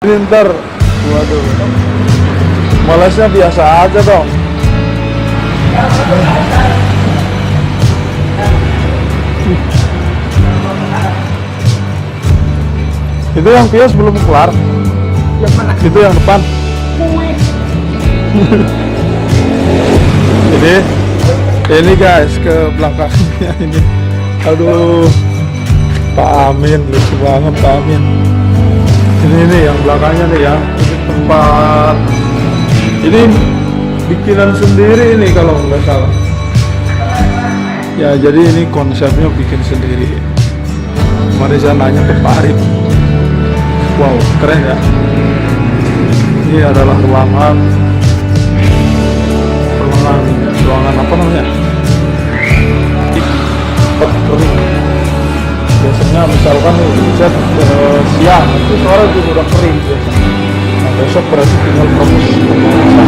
Ntar, waduh, malesnya biasa aja dong. Itu yang pias belum kelar. Yang mana? Itu yang depan. Ini guys ke belakangnya ini. Aduh, Pak Amin lucu banget Pak Amin. Ini yang belakangnya nih ya. Ini tempat. Ini bikinan sendiri ini kalau nggak salah. Ya jadi ini konsepnya bikin sendiri. Mari saya nanya ke Pak Arif. Wow, keren ya. Ini adalah ruangan apa namanya? Tempat kering. Biasanya misalkan dicat siang, itu sore juga udah kering biasanya. Nah, besok berarti tinggal proses pemanasan.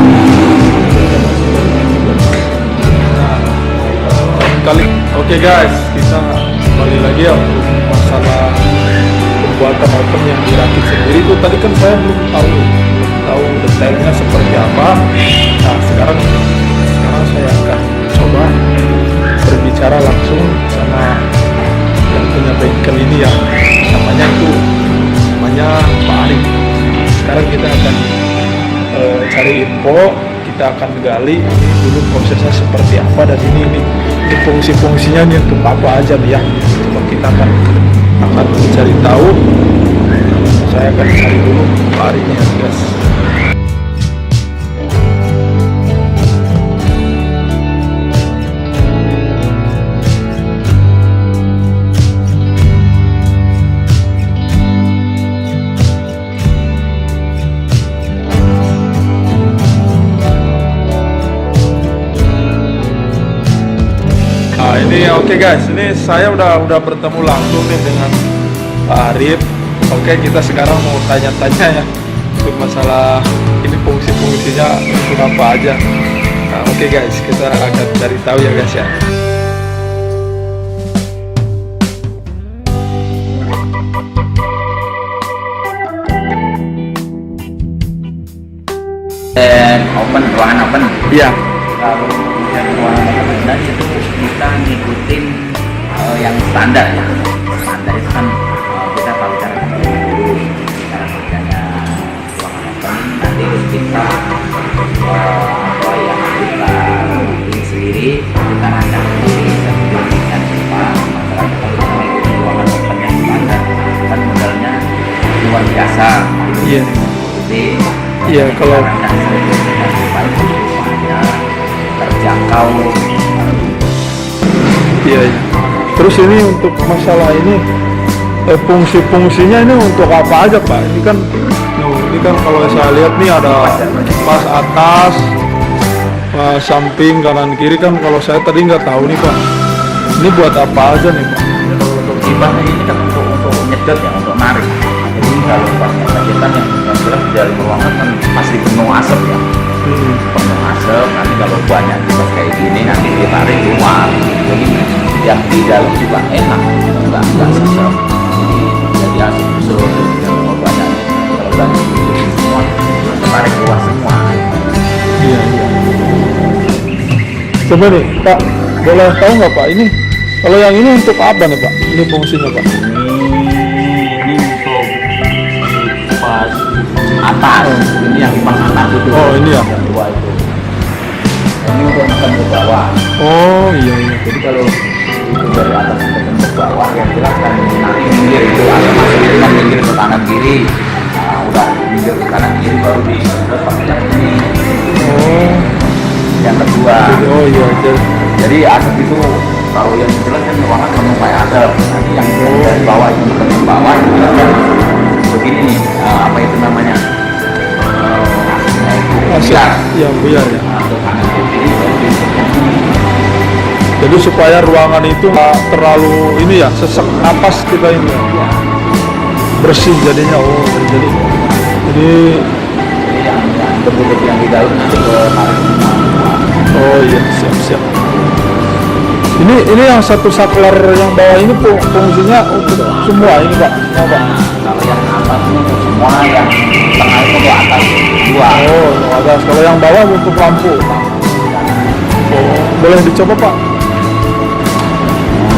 Kali, oke guys, kita kembali lagi ya untuk masalah pembuatan oven yang dirakit sendiri. Itu tadi kan saya belum tahu detailnya seperti apa. Nah sekarang saya akan coba berbicara langsung sama yang punya bengkel ini ya, namanya Pak Arif. Sekarang kita akan cari info, kita akan gali ini dulu prosesnya seperti apa, dan ini fungsi-fungsinya ini untuk apa aja nih ya. Coba kita akan mencari tahu. Saya akan cari dulu Pak Arifnya guys. Oke guys, ini saya udah bertemu langsung nih dengan Pak Arif. Oke, kita sekarang mau tanya-tanya ya untuk masalah ini fungsi-fungsinya untuk apa aja. Nah, oke guys, kita akan cari tahu ya guys ya. Ruangan open. Iya. Kalau ruangan open itu kita ngikutin yang standar ya. Standar itu kan kita tahu cara kerjanya dulu, cara kerjanya ruangan open. Nanti kita apa yang kita bikin sendiri, kita rancang sendiri, dan apa masalah kalau kita ngikutin ruangan open yang standar kan modalnya luar biasa. Iya. Jadi iya kalau terjangkau. Iya. Terus ini untuk masalah ini fungsi-fungsinya ini untuk apa aja Pak? Ini kan kalau saya lihat nih ada pas atas, pas samping, kanan kiri kan, kalau saya tadi nggak tahu nih Pak. Ini buat apa aja nih Pak? Untuk kipas ini kan untuk nyedot ya, untuk narik. Jadi kalau pas kita yang jelas di dalam ruangan kan pasti penuh asap ya. Penuh asap, nanti kalau banyak kipas kayak gini nanti ditarik keluar. Jadi yang di dalam juga enak, nggak sesek. Jadi asap busuk kalau banyak semua tarik keluar semua. Iya. Coba nih Pak, boleh tahu nggak Pak, ini kalau yang ini untuk apa nih Pak? Ini fungsinya Pak? Ini untuk kipas atas. Ini yang kipas atas itu. Oh ini ya. Yang dua itu. Ini untuk menekan ke bawah. Oh iya. Jadi kalau itu dari atas menekan ke bawah, yang jelas kan nanti minggir itu ada masuk itu kan minggir ke kanan kiri. Nah, udah minggir ke kanan kiri baru di terus pakai yang ini. Oh. Yang kedua. Oh iya. Jadi asap itu kalau yang jelas kan ruangan penuh kayak asap. Nanti yang dari bawah itu ke bawah itu jelas kan begini nih, apa itu namanya? Asapnya itu biar. Yang biar ya. Ke kanan kiri baru di Jadi supaya ruangan itu nggak terlalu ini ya, sesek napas kita ini ya. Bersih jadinya. Oh jadi yang debu-debu yang di dalam nanti ke tarik semua. Oh iya, siap. Ini yang satu saklar yang bawah ini fungsinya untuk semua ini Pak. Kalau yang atas ini untuk semua, yang dua. Oh, no ADAS. Kalau yang bawah untuk lampu. Oh, boleh dicoba Pak?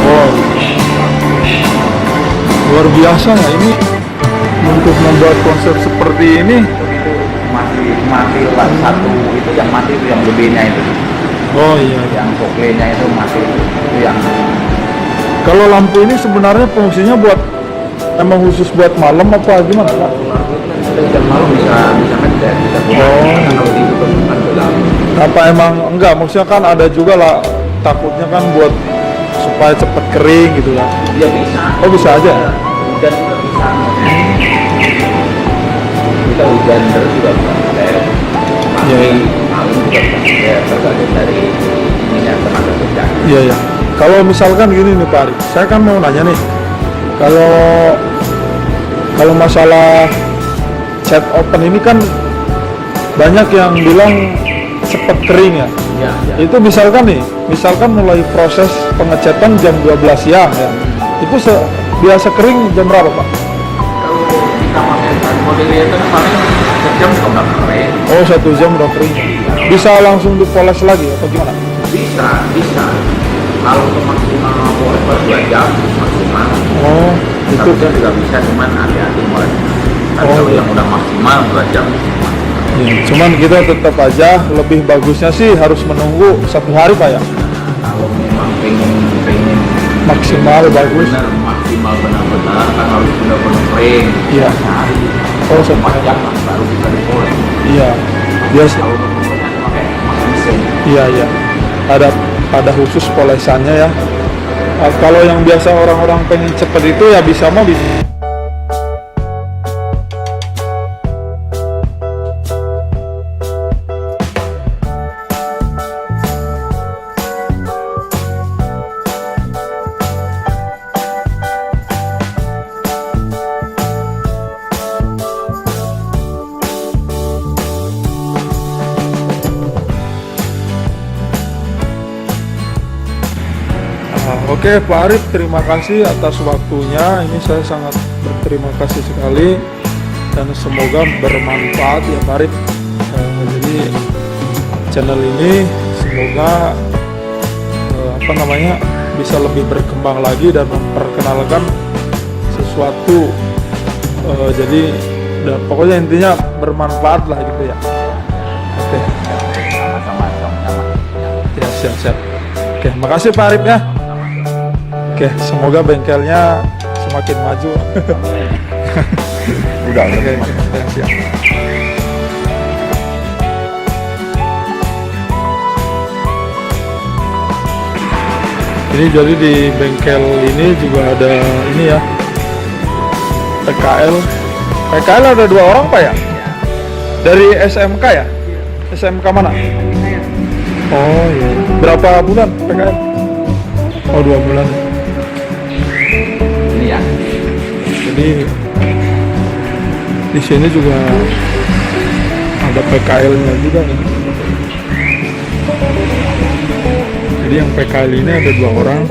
Oh, luar biasa ya ini untuk membuat konsep seperti ini. Itu mati satu itu yang mati itu yang lebihnya itu. Oh iya. Yang foklenya itu mati itu yang. Kalau lampu ini sebenarnya fungsinya buat emang khusus buat malam apa gimana Pak? Jam malam bisa ngecek, bisa buka. Kalau itu kan gelap. Apa emang enggak? Maksudnya kan ada juga lah takutnya kan buat supaya cepet kering gitu kan. Ya bisa. Oh bisa aja. Hujan juga bisa. Kita hujan terus juga bisa ngecek. Iya, iya. Malam juga bisa ngecek. Tergantung dari ininya tenaga kerja. Iya ya. Kalau misalkan gini nih Pak Arif, saya kan mau nanya nih, kalau masalah cat open ini kan banyak yang bilang cepet kering ya. Ya, ya. Itu misalkan mulai proses pengecatan jam 12 siang ya. Itu biasa kering jam berapa Pak? Kalau kita pakai modelnya itu paling sejam sudah kering. Oh 1 jam udah kering. Bisa langsung dipoles lagi atau gimana? Bisa. Kalau untuk maksimal boleh 2 jam maksimal. Oh Itu itu. juga bisa, cuman hati-hati mulai. Tapi Oh, kalau iya. yang udah maksimal 2 jam. Ya, cuman kita tetap aja lebih bagusnya sih harus menunggu 1 hari Pak ya. Kalau memang pengen Maksimal bagus. benar maksimal benar-benar kan harus benar-benar kering. Iya. Sehari. Oh, 4 jam lah baru bisa dipoles. Iya. Biasa. Kalau pokoknya pakai mesin. Iya. Ada khusus polesannya ya. Kalau yang biasa orang-orang pengen cepet itu ya bisa. Oke Pak Arif, terima kasih atas waktunya. Ini saya sangat berterima kasih sekali dan semoga bermanfaat ya Pak Arif. Jadi channel ini semoga bisa lebih berkembang lagi dan memperkenalkan sesuatu. Jadi pokoknya intinya bermanfaat lah gitu ya. Oke. Sama-sama. Ya siap. Oke, makasih Pak Arif ya. Oke, semoga bengkelnya semakin maju. Udah. Oke, siap. Ini jadi di bengkel ini juga ada ini ya, PKL. PKL ada 2 orang Pak ya? Dari SMK ya? SMK mana? Oh iya. Berapa bulan PKL? Oh 2 bulan. Ini ya. Jadi di sini juga ada PKL-nya juga nih. Jadi yang PKL ini ada 2 orang.